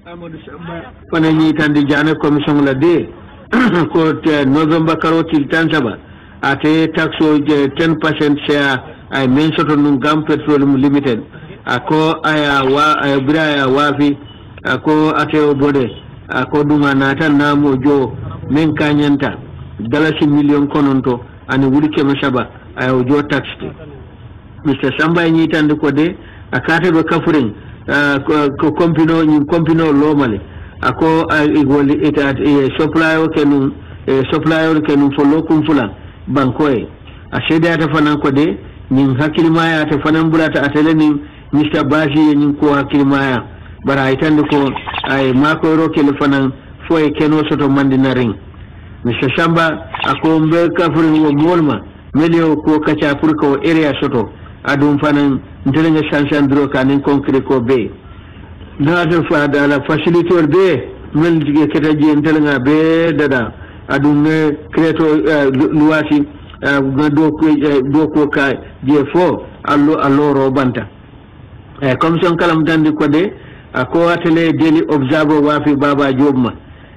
Amadou Samba fana ñi tandi jane commission la de ko November karotil tan saba ate taxo 10% share ay men soto num gam petroleum limited ako aya wa ay braya wafi ako ate obode ako duma natan namo jo men kanyanta dalasi million kononto ani wuli kema saba ay jo tax Mr. Samba ñi tandi ko de akate do kafuring ko compino lomale ako igoli etat supplier kenum fo lokum fula bankoe a sheda ta fanan ko de nin hakilmaya ta fanan bulata atele Mr. Baji nin ko hakilmaya bara itande ko ay mako ro kel fanan fo e keno soto mandinaring Mr. Samba ako mbe kafurin wo molma melio ko kacha pour ko area soto adum fanan ntelenga sansan dro kanin concret ko be nada fa da la facilitateur be mel dige ketaji ntelenga be dada adum ne creto luwasi do ko ka je fo allo ro banta commission kalam dandi ko de ko atele daily observer wa fi baba jobma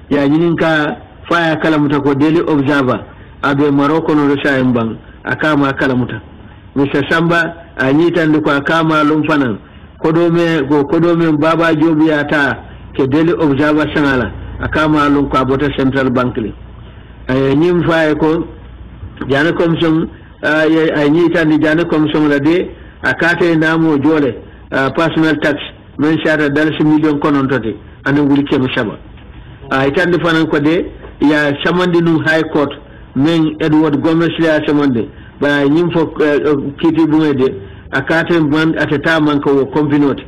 ya nyininka faya kalamuta ko daily observer abe maroko no shaymbang akama kalamuta Mr. Samba anyi tandi ko akama lum fanan kodome baba jobu yata ke daily observer sanala akama lum ko abota central bank li nyim faye ko jana commission anyi tandi jana commission la de akate namo jole personal tax men shata dalasi million konontote anan wuli kema shaba itandi fanan ko de ya samandi num high court men Edward Gomez ya samandi ba nyim fo kiti bumede akate man atata man ko compinote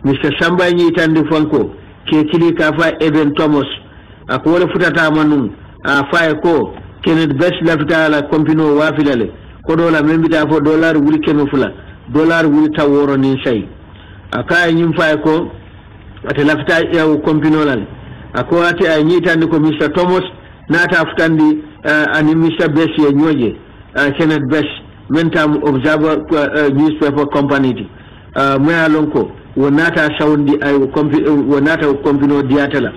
Mr. Samba nyi tandi fanko ke kili ka fa Eben Thomas ako wala futata manum fa ko Kenneth Best lafta la compino wa filale ko dola membita fo dollar wuli keno fula dollar wuli taworo ni shay aka nyim fa ko ate lafta ya compino lan ako ate ay nyi tandi ko Mr. Thomas nata futandi ani Mr. Best ye nyoje Kenneth Best mentam observer newspaper company moya lonko wonata sawndi ay wonata compino diatala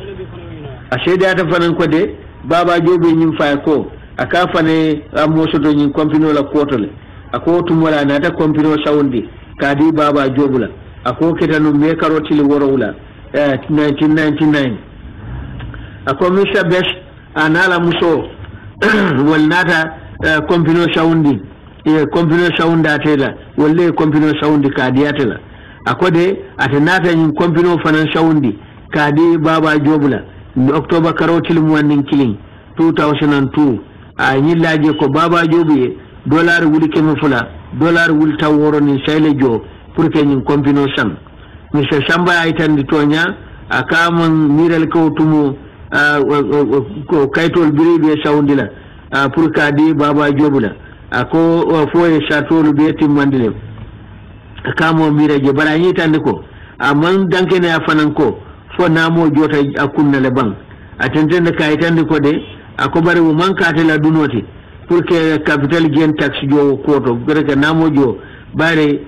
a shedata fanan ko de baba jobe nyim fa ko aka fane amosoto nyin compino la kotole ako tumola nata compino sawndi kadi baba jobula ako ketanu me karotili worowula 1999 ako Mr. Best anala muso wonnata compino sawndi compino sawunda tela wolle compino sawndi kadiyatela akode atenata nyin compino fanan sawndi kadi baba jobula October karotil muwannin killing 2002 a nyillaje ko baba jobuye dollar wuli keme fula dollar wuli taworo ni sayle jo pour que nyin compino sam Mr. Samba aytandi tonya akaman miral ko tumu ko kaytol biribe sawndila pour kadi baba jobula ako foye chatolu be timmandile akamo miraje barani tande ko amman danke na fanan ko fo namo jota akunna le bang atentende kay tande ko de ako bari mo mankate la dunoti pour que capital gain tax jo koto greka namo jo bare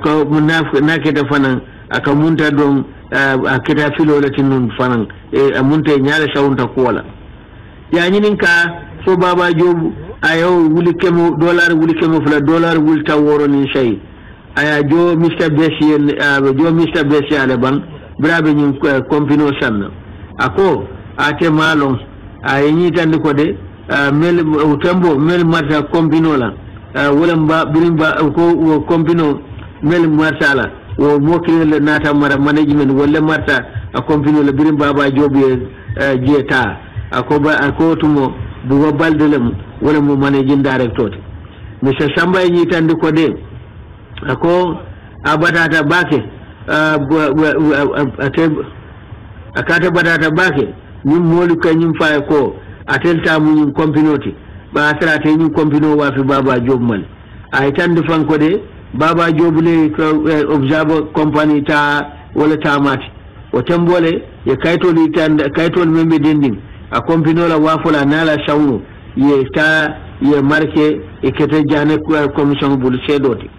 ko munaf naketa fanan aka munta don aketa filo la tinun fanan amunta nyaala sawunta kola ya nyininka fo baba jobu ayo wuli kemo dollar wuli kemo fula dollar wuli taworo ni shay aya jo Mr. Bessie ale ban brabe nyin compino sanna ako ate malon ay ni tande ko de mel utambo mel marta compino la wala mba birimba ko compino mel marta la wo mokile le nata mara management wala marta a compino la birimba ba jobu jeta ako tumo bugo baldelem wala mo managing director Mr. Samba yi tandi ko de ako abatata bake akata batata bake nyim molu kanyim fa ko atelta mu nyim compinoti ba trate nyim compino wa fi baba job man ay tandi fan ko de baba jobule observer company ta wala tamati o tembole ye kaytoli tanda kaytol membe dending a compino la wafula nala shawno ye marke e kete jane commission bul sedoti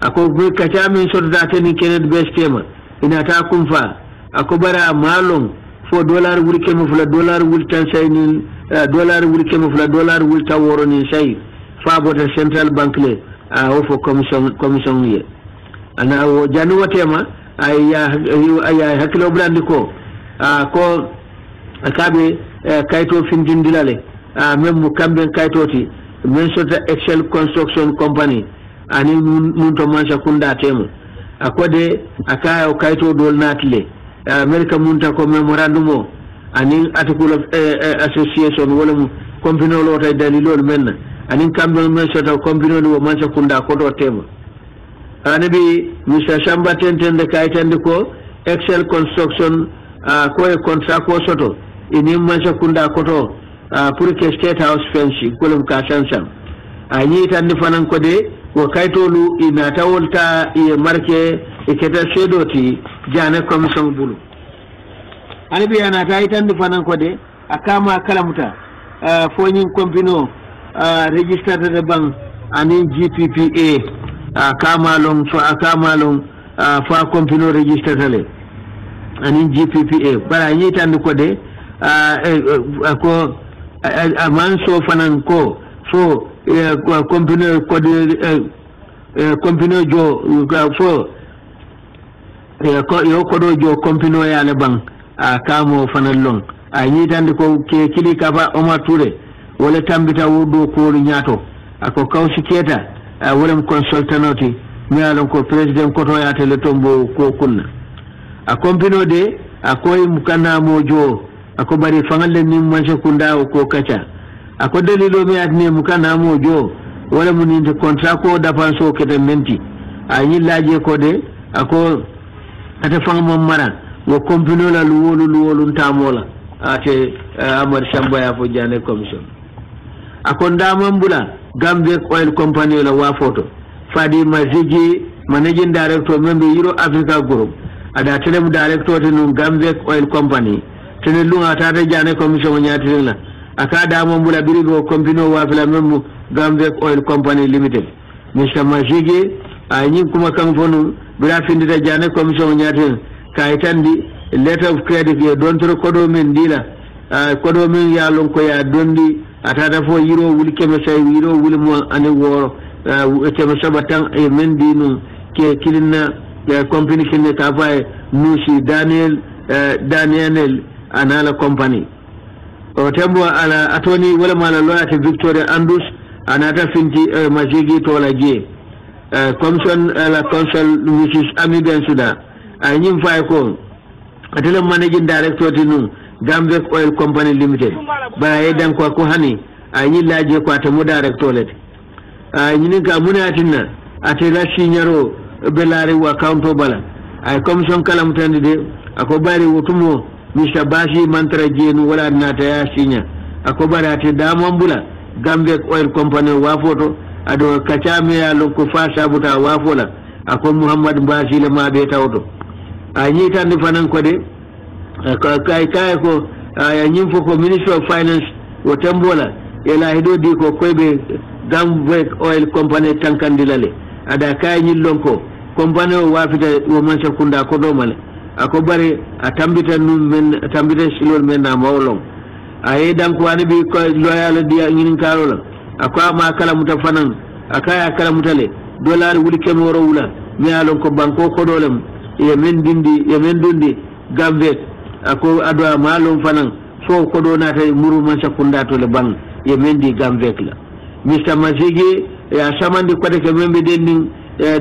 ako be kacha min sodda tani Kenneth Best tema ina ta kumfa akobara malong fo dollar wuri kemo fula dollar wul tan sayni dollar wuri kemo fula dollar wul taworo ni say fa bota central bank le o fo commission ye ana o janu watema ay hakilo blandi ko ko akabe kayto findindilale même mu kamben kaytoti men sota Excel Construction Company ani mun to mansa kunda temo akode akaya o kayto dol natle America munta ko memorandum ani article of association wala mu company lo tay dalilol men ani kamben men sota company lo mansa kunda ko do temo anabi Mr. Samba tentende kaytande ko Excel Construction ko e contract ko soto ini mansa kunda ko to pour que State House fence kolum ka sansam ani tan fanan ko de wo kaytolu ina tawolta e marke e keta sedoti jana commission bulu ani bi ana tay tan fanan ko de akama kalamuta fonyin compino registered the bank ani GPPA akama long fa compino registered le ani GPPA bara ni tan ko de ko amanso fanan ko so company company jo so yo ko do jo company ya le bang kamo fanan long ni tan ko ke kili ka ba o ma touré wala tambita wudo ko nyaato ako kawsi keta wala consultanoti mi alon ko president ko to ya tele tombo ko kunna a company de akoy mukana mojo ako bari fangalle ni manse kunda ko kacha ako dalilo mi atne mukana mojo wala muninde contrat ko dafanso kete menti ayi laje ko de ako ata fang mom mara wo compino la luwolu tamola ate Amar Samba ya fo jane commission ako ndamambula Gambia Oil Company la wa photo Fadi Mazigi managing director member Euro Africa Group ada telem director tenu Gambia Oil Company tene lunga tata jane commission nyati la akada mambula birigo compino wa fila memu Gambia Oil Company Limited Mr. Majige anyi kuma kan fonu bila findita jane commission nyati kaitandi letter of credit ye don tro kodo men dila kodo men ya lon ko ya dondi atata fo yiro wuli keme say yiro wuli mo ani woro keme sabatan e men dinu ke kilina company kine ka fay nusi Daniel anala company o tembo ala atoni wala mala loyate Victoria Andus anata finti Majigi tola je commission la council Mrs. Amiben Suda anyim fay ko atele managing director tinu Gambia Oil Company Limited ba yedan ko hani anyi laje ko atamu director let nyini ka munatinna atela signaro belari wa counto bala ay commission kala mutande de ako bari wotumo Mr. Bashi mantra jenu wala nata ya sinya ako bari ate damambula Gambia Oil Company wa photo ado kachame ya loko fasha buta wa fola ako Muhammad Bashi le mabe tawto anyi tan fanan ko de kai ko nyim fo ko Ministry of Finance wo tambola ela hido di ko koybe Gambia Oil Company tankandilale ada kay nyi lonko company o wafita wo man sekunda ko do male ako bari atambita num men atambita silol men na mawlom ay dan ko ani bi ko loyal di ngin karola ako ma kala mutafanan akaya kala mutale dollar wuli kemoro wula mi alon ko banko ko dolem ye men dundi Gambia ako adwa malum fanan so ko do nata muru man sekunda to le bang ye men di Gambia la Mr. Mazigi ya samandi ko de ke membe denning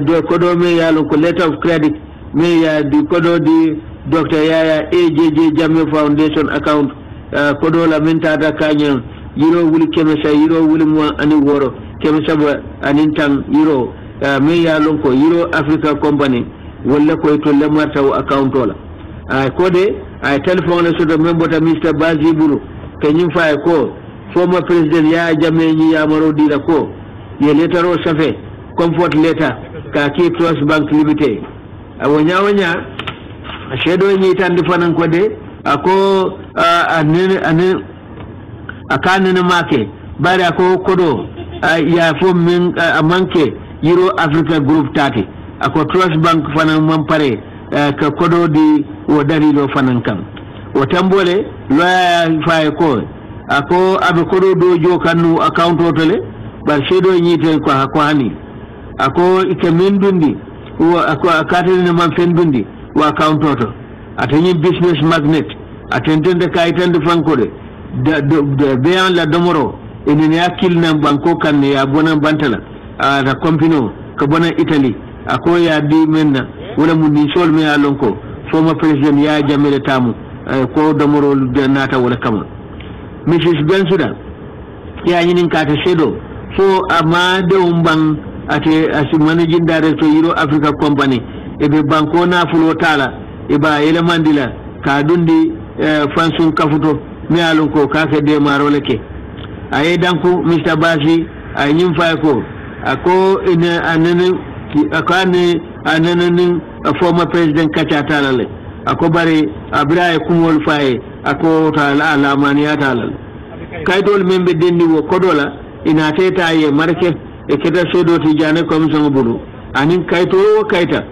do kodo me yalo ko letter of credit me ya di kodo di Dr. Yaya AJJ Jammeh Foundation account kodo la minta da kanya yiro wuli kemesa yiro wuli mo ani woro kemesa ba anintan yiro me yalo ko yiro Africa Company wala ko to le marta account wala kode ay telephone la so do membo ta Mr. Baziburu kenyim fa ko former president Yaya Jammeh ni ya maro dira ko ye letter o safe comfort letter ka ki Trust Bank Limited awonya shedo ni tandi fanan ko de ako anen akane make bare ako kodo ya fo min amanke Euro Africa Group 30 ako Trust Bank fanan man pare ka kodo di wo dalilo fanan kam wo tambole loya faye ko ako abe kodo dojo kannu account otole bar sedo nyite ko hani ako ike mendundi wo ako akatene man fendundi wo account oto atani business magnet atentende kayitande fankode de beyan la domoro ene yakil nan banko kan ya bonan bantala ta compino ko bona Italy ako ya di menna wala mun ni sol me alonko former president ya jamele tamu ko domoro de nata wala kama Mrs. Bensuda ya yinin kata sedo so ama de umban ate as managing director Euro Africa Company ebe banko na fulo tala eba ele mandila ka dundi fansun kafuto me alonko kake de maroleke aye danku Mr. Basi ay nyim fay ko ako ina anene akane anene former president kacha talale ako bare abraye kumol fay ako tala alamaniya talal kaydol membe dendi wo kodola ina teta ye market e keda sedo ti jane commission bulu anin kayto kayta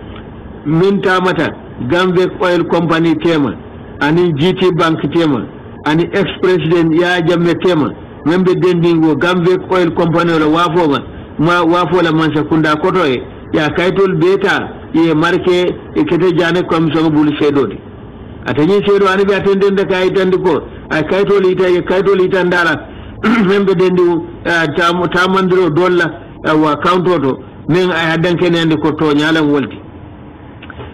min tamata Gambia Oil Company tema anin GT Bank tema ani ex president ya jamme tema membe dendi wo Gambia Oil Company wala wafoma ma wafola man sakunda koto e ya kaytol beta ye marke e keda jane commission bulu sedodi atani sedo ani be atende de kaytandi ko ay kaytol ita ye kaytol ita ndala membe dendi tamandiro dolla wa account oto min ay hadanke nende ko to nyalam wolti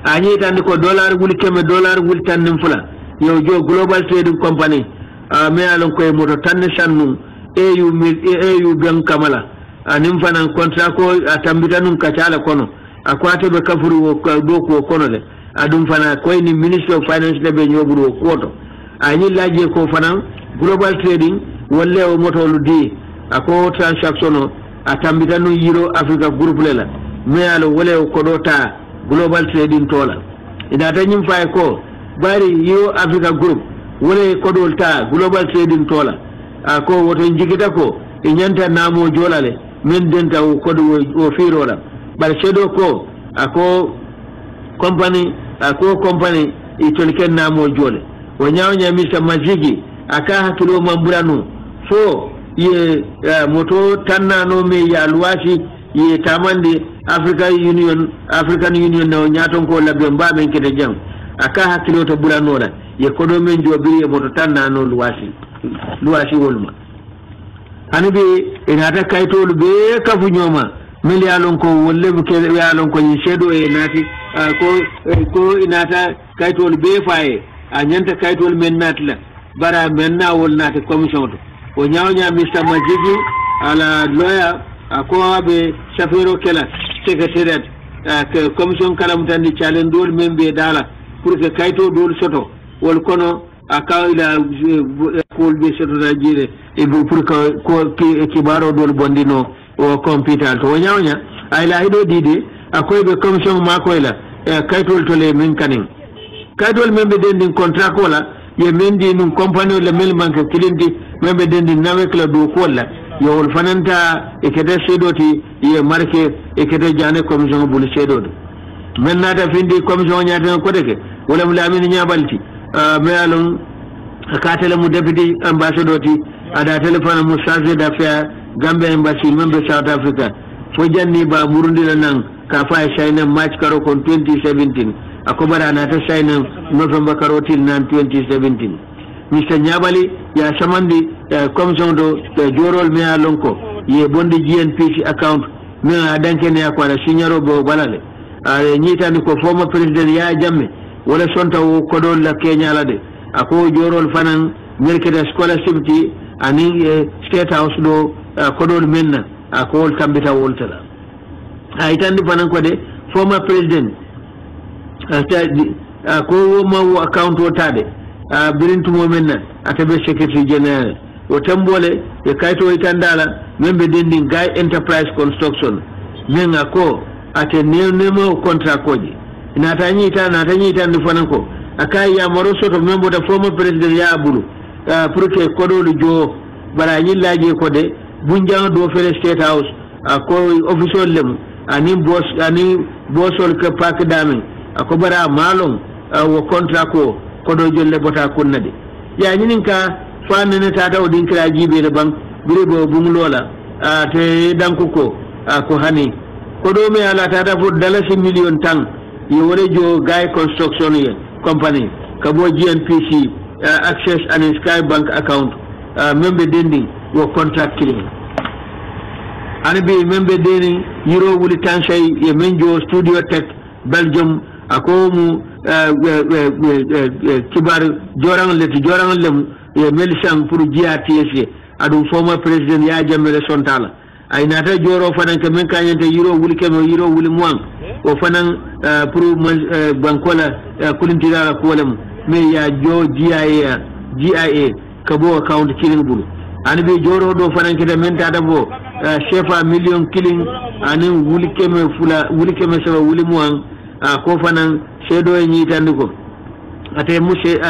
ani tan ko dollar wul keme dollar wul tan fula yo jo global trading company me alon ko moto tan sannu EU bank kamala anim fanan contrat ko atambita num kacala kono akwate be kafuru ko do ko kono le adum fana ko ni minister of finance le be nyoburo ko to ani laje ko fanan global trading wolle o moto ludi ako transaction atambita no Euro Africa group lela me alo wole ko do ta global trading tola ida ta nyim fay ko bari Euro Africa group wole ko do ta global trading tola ako woto jigita ko e nyanta namo jolale men denta ko do o firola bar sedo ko ako company itolken namo jole wo nyawnya Mr. Mazigi aka hakilo mamburanu so ye moto tannano me ya luwasi ye tamande African Union no nyaton ko labbe mbaben kete jam aka hakilo to buranoda ye kodo men jobiri ye moto tannano luwasi wolma anibe inata kaytolu be kafu nyoma meli alon ko wolle ke alon ko ni sedo e nati ko inata kaytolu be faye a nyanta kaytolu men natla bara men na wol nati commission to o nyawnya Mr. Majigi ala lawyer ako be safero kala secretariat commission kalam tan di challenge dol membe dala pour que kayto dol soto wol kono aka ila kol be soto da jire e pour que ko kibaro dol bondino o computer to nyawnya ay la hido dide akoy be commission ma ko ila kaytol to le min kanin kaytol membe den din contrat ko la ye mendi num compagnie le mel manke kilindi membe dendi nawek la do kolla yo wol fananta e kede sedoti ye marke e kede jane commission bul sedodi men nata findi commission nyaata ko deke wala mulamini nyabalti me alon katele mu deputy ambassador ti ada telephone mu chargé d'affaires Gambia embassy membe South Africa fo janni ba burundi la nang ka fa sayna match karo kon 2017 akobara na ta sayna November karotil nan 2017 Mr. Nyabali ya samandi commission do jorol me alonko ye bondi GNPC account me adanke ne akwara signaro bo balale nyitani ko former president ya jamme wala sonta wo kodol la Kenya la de ako jorol fanan merkede scholarship ti ani state house do kodol menna ako tambita woltala itandi fanan ko de former president ko mo account wotade birintu momenna atabe secretary general o tambole e kayto itandala membe dending Guy Enterprise Construction menga ko ate nemo contract koji na tanyi tan fanan ko akai ya maro soto membo da former president ya abulu pour que kodolu jo bara nyillaje ko de bunjang do fere state house ko official lem ani boss ani bossol ke pak dami ako bara malong wo contrat ko kodo jolle bota kunnade ya nyinin ka fa nene tata o din kira jibe le bang bire bo bum lola te danko ko ko hani kodo me ala tata fo dalasi million tan yo wore jo Guy Construction Company kabo GNPC Access and Sky Bank account membe dendi wo contract killing anabi membe deni euro wuli tansay ye menjo Studio Tech Belgium akomu kibar joran lem ye melisang pour GRTS adu former president ya jamele sontala ay nata joro fanan ke men kanyante euro wuli kemo euro wuli muang o fanan pour bankola kulintira ko lem me ya jo GIA kabo account killing bulu anabi joro do fanan ke men tada bo shefa million killing anin wuli keme sawa wuli muang ko fanan sedo e nyitandi ko ate mushe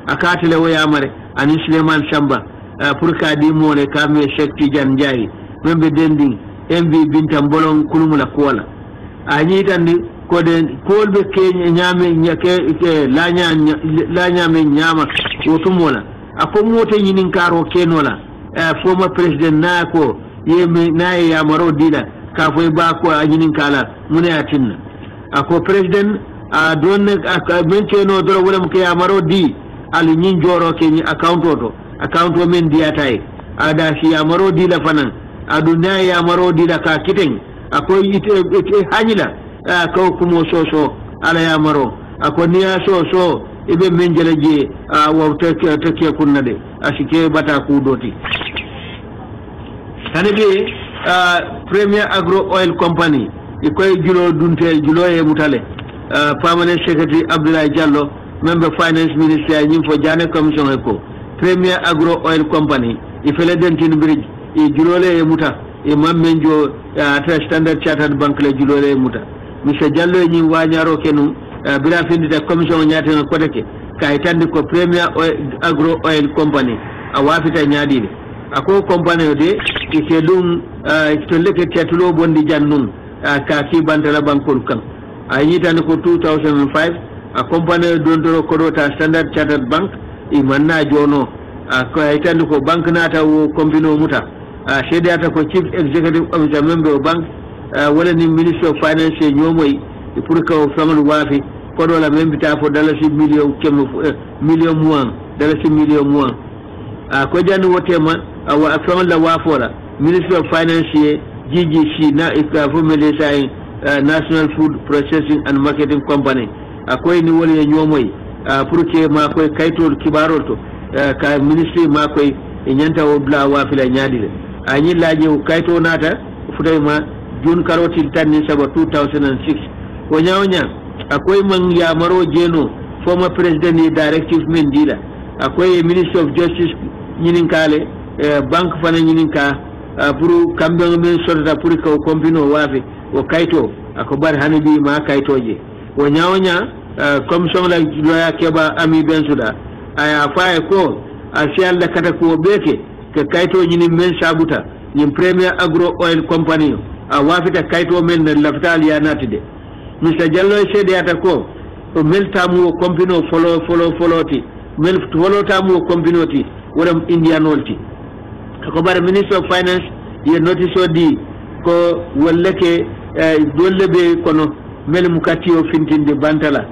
akatile wo yamare ani Suleiman Samba pour ka di mole ka me Cheikh Tidiane Ndiaye membe dendi MB Binta Mbolong kulumula kola anyitandi ko de kolbe ke nyame nyake la nyame nyama wotumola ako mote nyinin karo kenola former president na ko yeme naye yamaro dila ka foy ba ko anyinin kala mune atinna ako president don mencheno doro wala mke yamaro di ali nyin joro ke ni account o men diatay ada si yamaro di la fanan aduna yamaro di la ka kiten ako ite hanyila ko kumo soso ala yamaro ako niya soso ibe menjele je wawte ke kunnade asike bata ku doti hanabi Premier Agro Oil Company ikoy julo dunte julo e mutale permanent secretary Abdoulaye Diallo member finance minister nyim fo jane commission ko Premier Agro Oil Company ifele dentin bridge e julole e muta e mammenjo Standard Chartered Bank le julole e muta monsieur Diallo nyim wanyaro kenu bila findita commission nyate no kodeke kay tande ko Premier Agro Oil Company a wafita nyaadide ako company de ke dum to leke tetulo bondi jannun ka ki bantala bankol kan ayi tan ko 2005 a company don do ko ta Standard Chartered Bank e manna jono ko ay tan ko bank nata wo kombino muta shedata ko chief executive officer member bank wala ni minister of finance nyomoy pour que famal wafi ko do la membita fo dalasi million mois dalasi million mois ko janni wotema wa famal la wafora minister of finance GGC na ikafo melesay National Food Processing and Marketing Company akoy ni wole nyomoy pour que ma koy kaytol kibarol to ka ministry ma koy nyanta o bla wa fila nyaadile anyi laaje kayto nata futay ma jun karoti tanni saba 2006 o nyaawnya akoy man ya maro jeno former president ni directive men dila akoy Ministry of Justice nyinin kale bank fana nyinin ka pour kambe men sorta pour ko kombino wafi o kayto akobar hanibi ma kaytoje o nyaawnya commission la loya keba ami bensuda aya faye ko asial la kata ko beke ke kayto nyini men sabuta nyim Premier Agro Oil Company a wafita kayto men na laftal ya natide Mr. Diallo sede ata ko o meltamu compino foloti mel folota mu compinoti wala indianolti ko bar Minister of Finance ye notice odi ko wallake dolle be kono mel mukatiyo fintinde bantala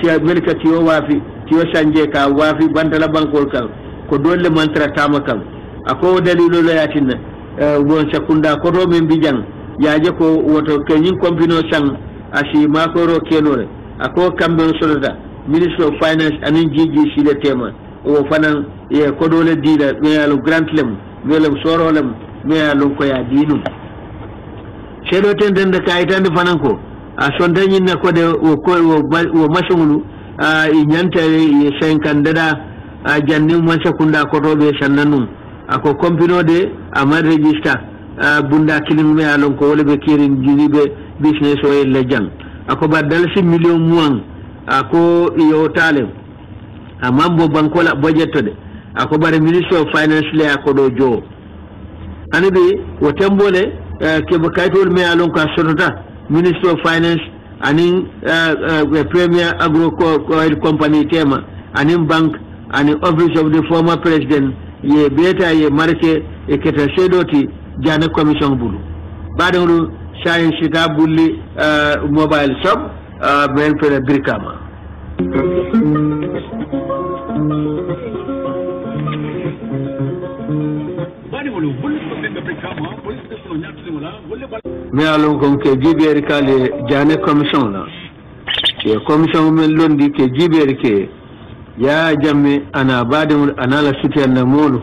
tiya mel katiyo wafi tiyo sanje ka wafi bantala bankol kan ko dolle mantra tamakam ako dalilo la yatinna won sakunda ko do men bijang yaaje ko woto kenyin compino sang asi makoro kenore ako kambe solota Minister of Finance anin GGC le tema o fanan ye ko dole dila me alu grant lem me lem sorolem me alu ko ya dinu sedo ten den de kaytande fanan ko a sondani na ko de o masungulu i nyanta e 50 dada a janni man sakunda ko robe sannanum ako compino de amad register bunda kilin me alon ko wole be kirin jinibe business o e lejang ako badal si million muang ako yo talem amambo bankola budget de ako bare Ministry of Finance le ako do jo anibe o tembole ke bakaytol me alon ka sonota Ministry of Finance anin Premier Agro Oil Company tema anin bank anin office of the former president ye beta ye marke e keta sedoti jana commission bulu baduru sayin sita bulli mobile shop men pere Brikama mais alon kon ke jiberi kale jane commission la ke commission men londi ke jiberi ke ya jamme ana badum anala sutiyan na molo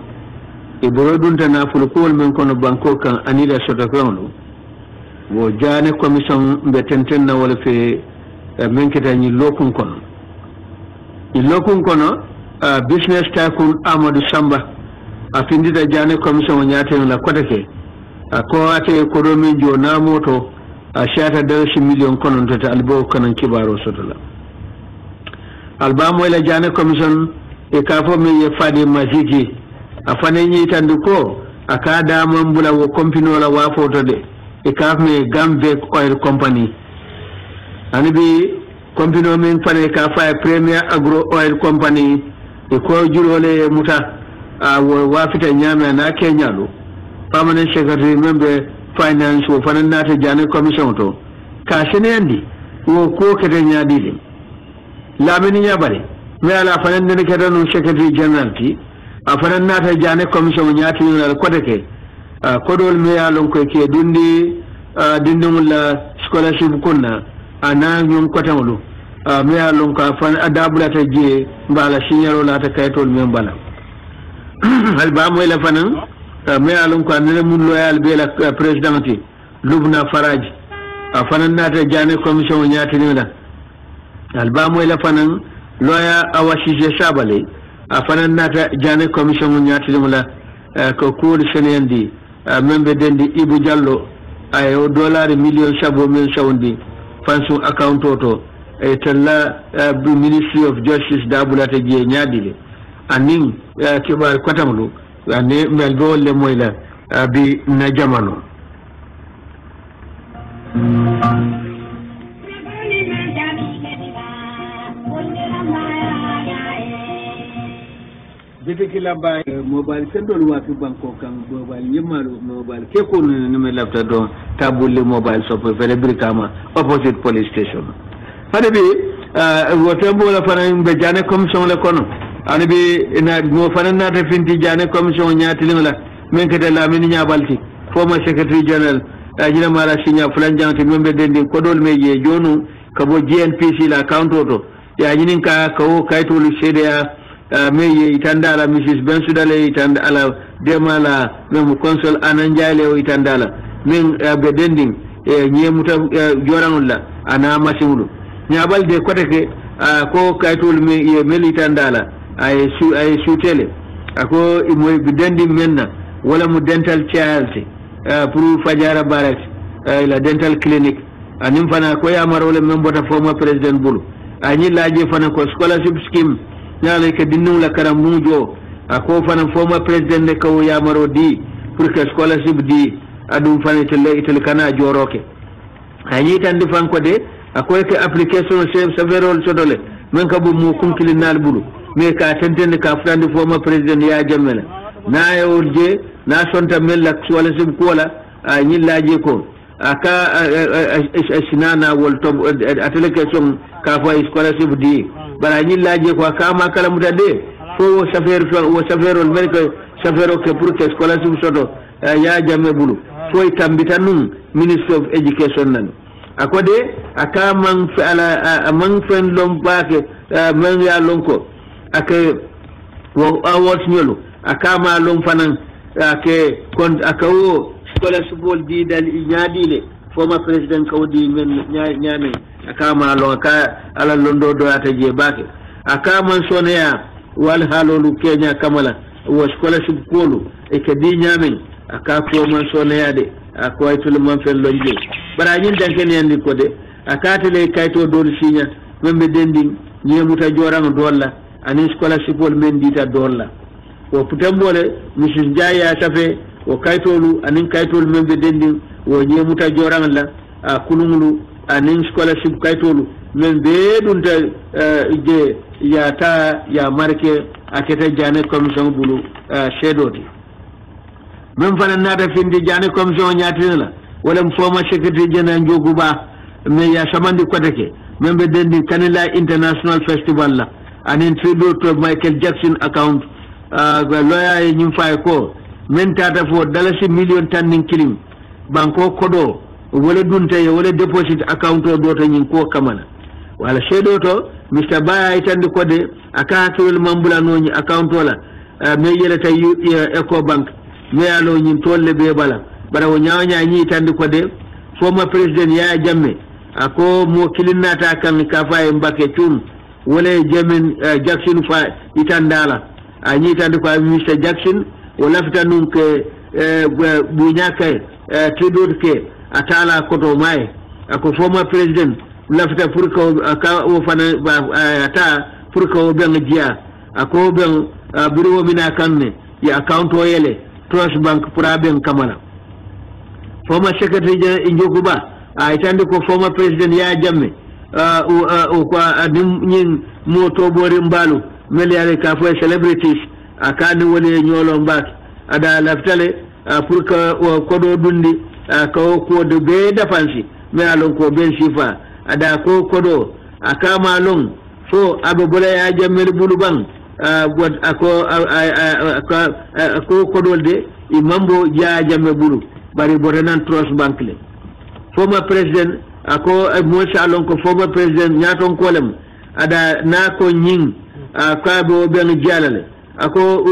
e borodunta na fulkol men kono banko kan anila sotokonu wo jane commission be tenten na wala fe men ketani lokun kono ilokun kono business tycoon Amadou Samba afindita jane commission nyaten la kotake ko ate ko do min jo na moto a shata darshi million konon to albo kanan kibaro sotola albamo ila jane commission e ka fo mi ye fadi majiki afane nyi tandu ko akada mambula wo compino la wa foto de e ka me Gambek Oil Company anibi compino min fane ka fa Premier Agro Oil Company e ko jurole muta wa fita nyame na Kenyalo permanent secretary member finance wo fanan nata jane commission to ka senandi wo ko kete nyaadi lamini nyabare me ala fanan ne kete no secretary general ti afanan nata jane commission nyaati no ko deke kodol me alon ko ke dindum la scholarship kunna ana nyum ko tamlu me alon ko fan adabula ta je bala signalo la ta kaytol men bala hal ba mo la fanan me alon ko ne mun loyal be la présidenti Lubna Faraj afanan nata jane commission nyaati ni la alba mo la fanan loya awashi je sabale afanan nata jane commission nyaati ni la ko ko senendi membe dendi Ibu Diallo ay dollar million sabo men sawndi fansu account to e tella Ministry of Justice dabulata je nyaadile anin kibar kwatamlu ane mel golle moyla bi na jamano bete lamba mobile kendol wafi banko kan mobile yemalu mobile ke ko ne me lapta do tabulle mobile so fele Brikama opposite police station hade bi wotembo la fana be jane commission la kono ani bi na mo fana na ta finti jane commission nyaati la men kete la min nyaabalti former secretary general ajina mala sinya fulan janti membe dendi ko dol meje jonu kabo GNPC la account to ya nyinin ka ko kaytolu CDA meye itandala Mrs Bensudale itandala demala mem consul ananjale o itandala min be dending nyemuta jorangulla ana masimulu nyabal de koteke ko kaytolu me ye melitandala ay sutele ako imoy be dending menna wala mu dental charity pour Fajara Barracks la dental clinic anim fana ko yamarole membota former president bulu anyi laje fana ko scholarship scheme nyale ke dinnu la karamujo ako fana former president ne ko yamaro di pour que scholarship di adum fana tele kana joroke anyi tan di fanko de ako ke application several sodole men ka bu mu kunkilinal bulu me ka tentende ka frandi former president ya jamela na yolje na sonta mella scholarship kola anyi laje ko aka sinana wol to atelecation ka fa scholarship di bara ñi laaje ko kama kala mutade fo safero america safero ke pour que scholarship soto ya jamme bulu fo tambita nun Ministry of Education nan akode aka man ala man fen lom baake man ya lonko ake wo awards nyolo aka ma lom fanan ake kon aka wo scholarship bol di dal nyaadile former president kawdi men nyaame akama lo ka ala londo do ata je bake akama soneya wal halolu Kenya kamala wo scholarship kolu e ke di nyaame aka ko man soneya de akoy tul man fel lonje bara nyin danken yandi ko de akatele kayto dol sinya membe dendi nyemuta joran dolla ani scholarship wol men dita dolla o putambole Mrs Jaya tafe o kaytolu anin kaytol membe dendi wo nyemuta joran la kulungulu anin scholarship kaytolu men be dunta je ya ta ya marke akete jane commission bulu shedoti men fana nata findi jane commission nyatina la wala former secretary general joguba me ya samandi kotake men be dendi Kanila International Festival la anin tribute to Michael Jackson account lawyer e nyim fay ko men tata fo dalasi million tanning kilim banko kodo wala dunta wala deposit account o do to nyin ko kamana wala shedo to Mr. Baya itandi kode aka kiwel mambula no nyi account wala me yelata Eco Bank me alo nyin tolle be bala bara wo nyaanya nyi itandi kode former president Yaya Jammeh ako mo kilinata kan kafa e Mbake Chum wala Jemin Jackson fa itandala nyi itandi ko Mr. Jackson wala fitanun ke bunyaka tribute ke atala koto mai ako former president lafta furka aka o fana ata furka o ben dia ako ben bureau mina kanne ya account o yele Trust Bank pura ben kamala former secretary injokuba itande ko former president Yaya Jammeh o ko adim nyin moto bori mbalu meliare ka fo celebrities akani wole nyolo mbak ada laftale furka kodo dundi ko de be dafansi me alon ko ben sifa ada ko kodo akama long so abe bola Yaya Jammeh buluban ako kodo de imambo Yaya Jammeh bulu bari botanan Trust Bank le former president ako mo salon ko former president nyaton kolem ada na ko nyin ka bo ben jalale ako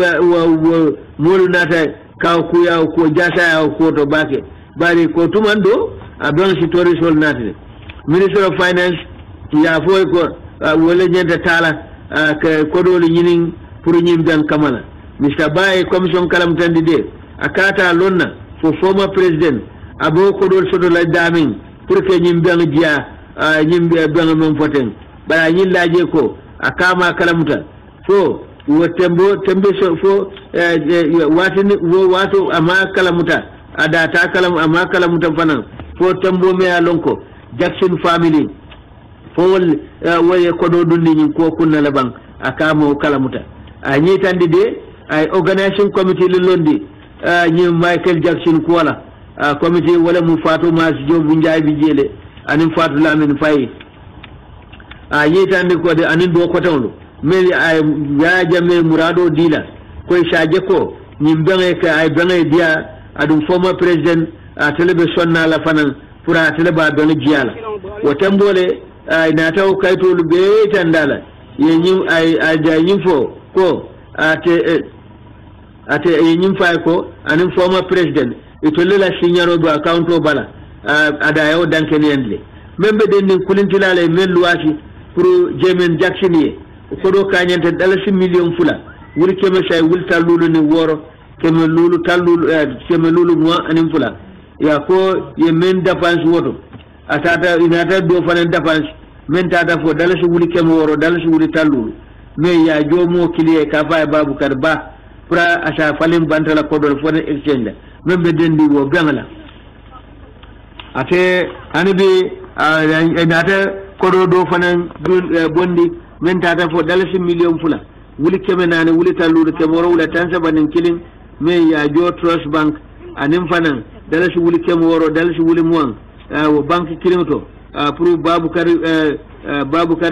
molu nata ka ku ya ko jasa ya ko to bake bari ko tumando abon sitori sol natile Minister of Finance ya foy ko wala nyenta tala ka kodoli nyinin pour nyim dan kamala Mr. Baye commission kalam tandide akata lonna for former president abo kodol soto la damin pour que nyim dan dia nyim ben mom foten bara nyin laje ko akama kalamuta so wo tembe so fo watini wo wato ama kalamuta ada ta kalam ama kalamuta fanan fo tembo me alonko Jackson family fowol waye kodo dundi ni ko kunna la bank akamo kalamuta anyi tandi de ay organizing committee le londi ni Michael Jackson ko wala committee wala mu fatu mas jobu njaay bi jele anim fatu lamin fay anyi tandi ko de anin do ko tawlo meli ay Yaya Jammeh murado dila koy saje ko ni mbenge ka ay benge dia adum former president television na la fanan pura teleba don jiala wotambole na taw kaytolu be tandala yenyim ay ajayim fo ko ate yenyim fay ko anim former president itolle la signaro do account o bala ada yo danken yendle membe den kulintulale men luwati pour Jemin Jackson ye ko do kanyante dalasi million fula wuri keme say wulta lulu ni woro keme lulu talulu keme lulu mo anim fula ya ko ye men dépense woto atata inata do fanen dépense men tata fo dalasi wuli keme woro dalasi wuli talulu me ya jomo kiliye ka fa babu karba pra asa falen bantala ko do fonen exchange men be dendi wo bangala ate anibi inata ko do fanen bondi men tata fo dalasi million fula wuli keme nane wuli talulu keme woro wula tansa banen kilin me ya jo Trust Bank anim fanan dalasi wuli keme woro dalasi wuli muang wo bank kilin to pour Babukar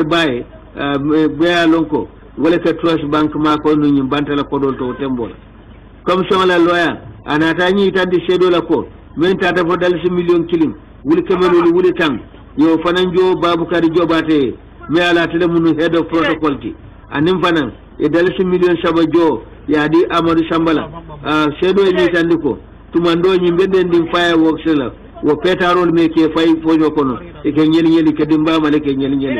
Baye beya lonko wala ka Trust Bank ma ko no nyim bantala ko dol to tembola comme son la lawyer anata nyi tandi sedo la ko men tata fo dalasi million kilin wuli keme lolu wuli tan yo fanan jo Babukar jobate me ala tele munu head of protocol ti anim fanan e dalasi million saba jo ya di Amadou Sambala sedo ni tandiko tumando nyi beden dim fireworks la wo petarol me ke fay fojo kono e ke nyeli ke dimba male ke nyeli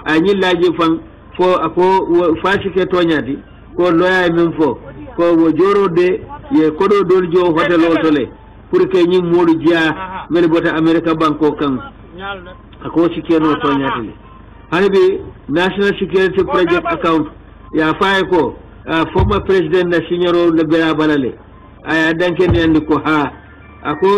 anyi laje fan fo ako fashi ke tonyati ko loya men fo ko wo joro de ye kodo dol jo hotel o tole pour que nyi modu dia mele bota America banko kan ako sikeno tonyati hanibi National Security Project account ya fay ko former president na signoro le bela balale aya danke ni andi ko ha ako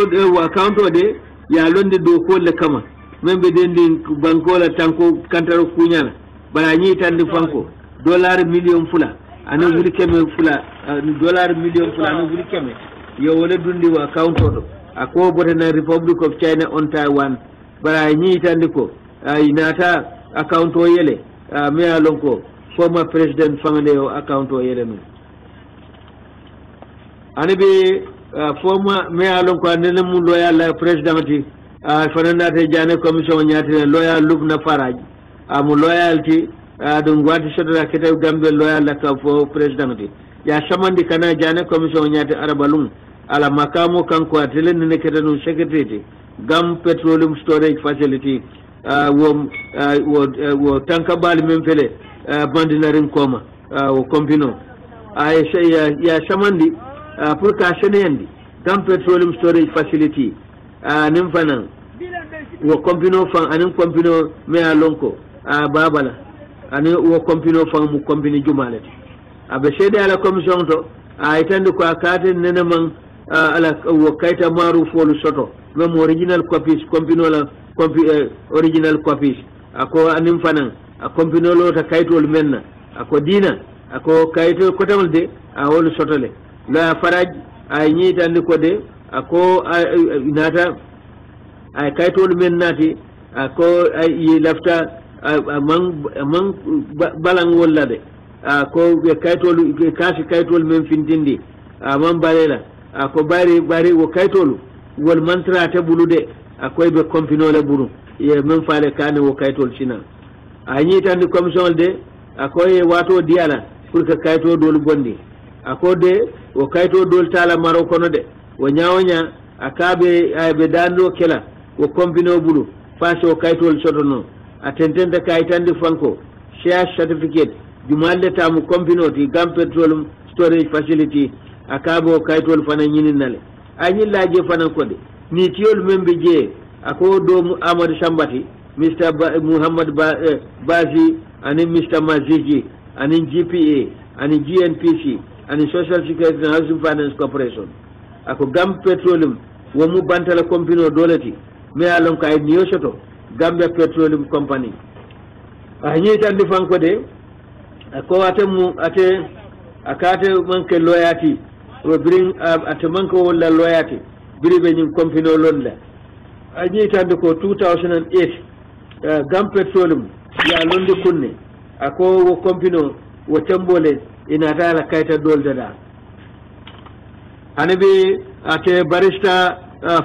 account o de ya londe do ko le kama membe dendi banko la tanko kantaro kunyana bara nyi tandi fanko dollar million fula ana wuri keme fula dollar million fula ana wuri keme yo wala dundi wa account to ako bote na Republic of China on Taiwan bara nyi tandi ko inata account o yele me alonko former president fangande o account o yele no anibe former me alonko andene mu loyal president ti fanandate jane commission nyati loyal lubna faraj amu loyalty dum wati sodara kete gambe loyal la ka fo president ti ya samandi kana jane commission nyati arabalum ala makamo kanko atelen ne kete no secretary gam petroleum storage facility wo tanka bali men fele bandinarin koma wo kompino ay ya samandi pour ka seneyandi gam petroleum storage facility nim fanan wo kompino fan anin kompino me alonko babala ani wo kompino fan mu kompini jumalati abe sede ala commission to itande ko akate nene man ala wo kayta maru folu soto même original copies kompino la original copies ako anim fanan a kompino lo ta kaytol menna ako dina ako kayto ko tamde a wolu sotole la faraj ay nyitande ko de ako nata ay kaytol men nati ako ay lafta man balang wala de ako kaytol kasi kaytol men findindi man balela ako bari wo kaytol wal mantra ta bulude akoy be kompino le buru ye men faale kane wo kaytol sina anyi tan commission de akoy wato diala pour que kayto dol bondi akode wo kayto dol tala maro kono de wo nyawonya akabe aybe dando kela wo kompino bulu face wo kaytol sotono atentende kaytande fanko share certificate jumalle tamu kompino ti gam petroleum storage facility akabo kaytol fana nyininale anyi laje fana kode ni tiol membe je ako do Amadou Sambati Mr. Muhammad Bazi ani Mr. Maziji ani GPA ani GNPC ani Social Security and Housing Finance Corporation ako gam petroleum wo mu bantala company dolati me alon kay niyo soto Gambia Petroleum Company anyi tan di fanko de ako atemu akate manke loyati wo bring atamanko wala loyati biribe nyim company lon la anyi tan ko 2008 Gam Petroleum ya londi kunne ako wo company wo tembole ina tala kayta dolda da anabi ate barista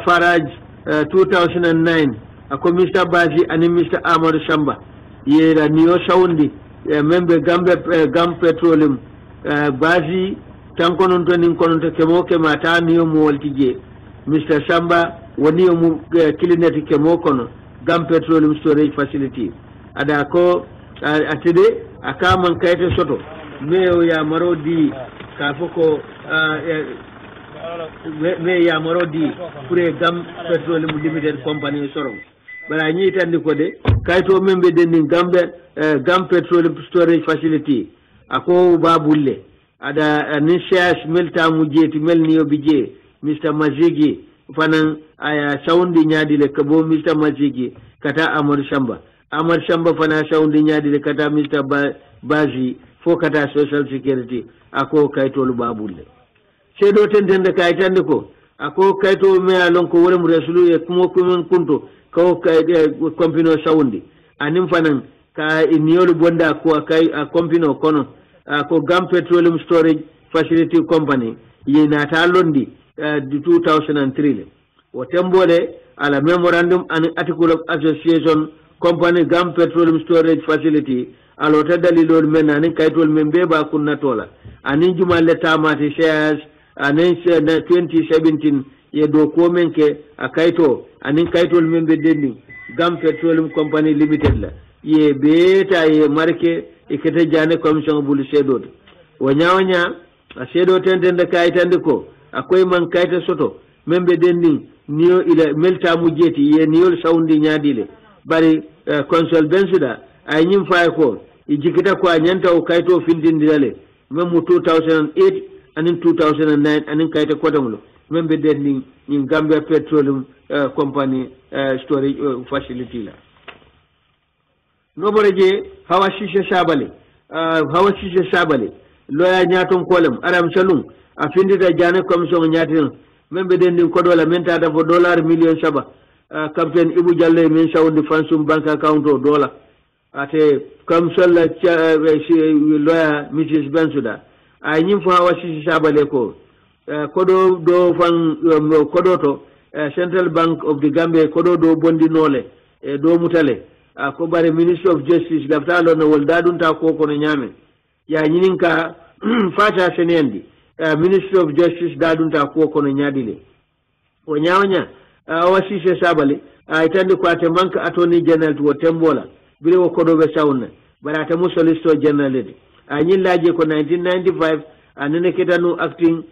Faraj 2009 ako Mr. Baji ani Mr. Amadou Samba yera niyo saundi membe Gam Petroleum Baji tankonon to nin konon to kemo kema ta niyo mo waltije Mr. Samba woni mu kilineti kemo kono Gam Petroleum Storage Facility ada ko atide akaman kayte soto meyo ya marodi ka foko me ya marodi pour Gam Petroleum Limited Company soro bala ñi tandi ko de kayto membe dendi Gam Petroleum Storage Facility ako babulle ada ni shares melta mu jeti mel niyo bije Mr. Mazigi fanan aya saundi nyaadi le kabo Mr. Mazigi kata Amar Shamba fana saundi nyaadi le kata Mr. Bazi fo kata Social Security ako kayto lu babulle sedo tentende kaytande ko ako kayto me alon ko wala mu resulu e kumo kunto ko kompino saundi anim fanan ka niolu bonda ko kay kompino kono ko Gam Petroleum Storage Facility Company yina ta londi 2003 o tembole ala memorandum and article of association company Gam Petroleum Storage Facility alo ta dalilol men anin kaytol men be ba kunna tola anin jumalle tamati shares anin 2017 ye do ko men ke akayto anin kaytol men be dendi Gam Petroleum Company Limited la ye beta ye marke ikete jane commission bulu sedod wanyawanya sedo tentende kaytande ko akoy man kayta soto membe dendi niyo ila melta mujeti ye niyo saundi nyaadile bari consol bensuda ay nyim fay ko ijikita ko nyanta o kayto findindale memu 2008 anin 2009 anin kayta kotamulo membe den ni Gambia Petroleum Company storage facility la nobore je hawa shishe sabale loya nyaton kolem aram salum a findita jane commission nyatin membe den din kodola menta da fo dollar million saba captain Ibu Jalle men sawndi fansum bank account o dola ate comme seul loya Mrs Bensuda ay nyim fo hawa shishe sabale ko kodo do fan kodo to Central Bank of the Gambia kodo do bondi nole do mutale ko bare Ministry of Justice laftalo no wol dadunta ko kono nyame ya nyininka fata senendi Ministry of Justice dadunta ko kono nyadile o nyawnya wasise sabale itande ko ate manka attorney general to tembola bile wo kodo be sawna barata mu solicitor general de nyillaje ko 1995 nene ketanu acting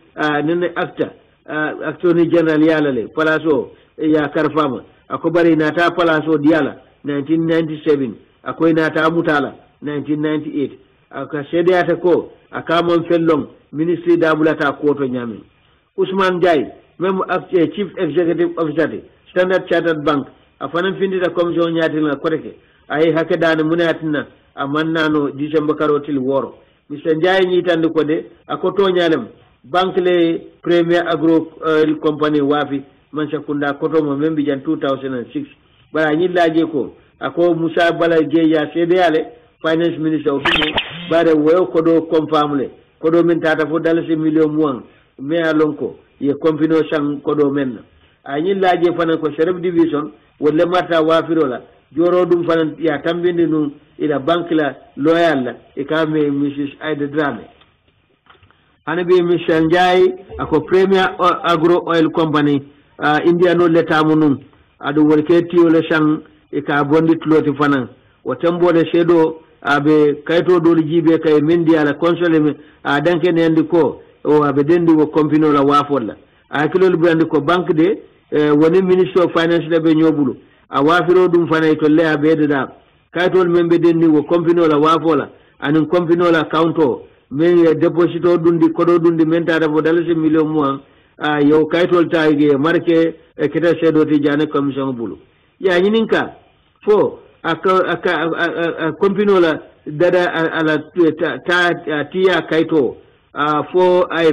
nene actor attorney general yalale palaso ya karfama ako bari nata palaso diala 1997 akoy nata mutala 1998 aka sedeyata ko akamon fellong ministry dabulata ko to nyami Ousmane Ndiaye même chief executive officer Standard Chartered Bank afanan findita commission nyatina koteke ay hakadane munatina amannano December karotil woro Mr. Ndiaye nyitande ko de akoto nyalem banque le Premier Agro Oil Company wafi Manchakunda koto mo membi jan 2006 bara nyillaje ko ako Musa Bala Jeya CDale finance minister of bare wo kodo confirmle kodo min tata fo dalasi million muang me alonko ye compino sang kodo men nyillaje fanan ko sheriff division wolle marta wafirola joro dum fanan ya tambindi nu ila banque la loyal la e kame Mrs. Aida Drame hanabi Mr. Ndiaye ako Premier Agro Oil Company India no leta munum adu worke tiyo le sang e ka bondi tloti fanan o tambode sedo abe kayto do jibe kay mendi ala console me danke ne andi ko o abe dendi wo compino la wafolla akilol bu andi ko banque de woni Ministry of Finance la be nyobulu a wafiro dum fanay to le abe da kaytol membe dendi wo compino la wafola anin compino la counto men deposito dundi kodo dundi menta da bo dalasi million mo yo kaytol taage marke keta sedo ti jane commission bulu ya nyininka fo aka compino la dada ala ta tiya kayto fo ay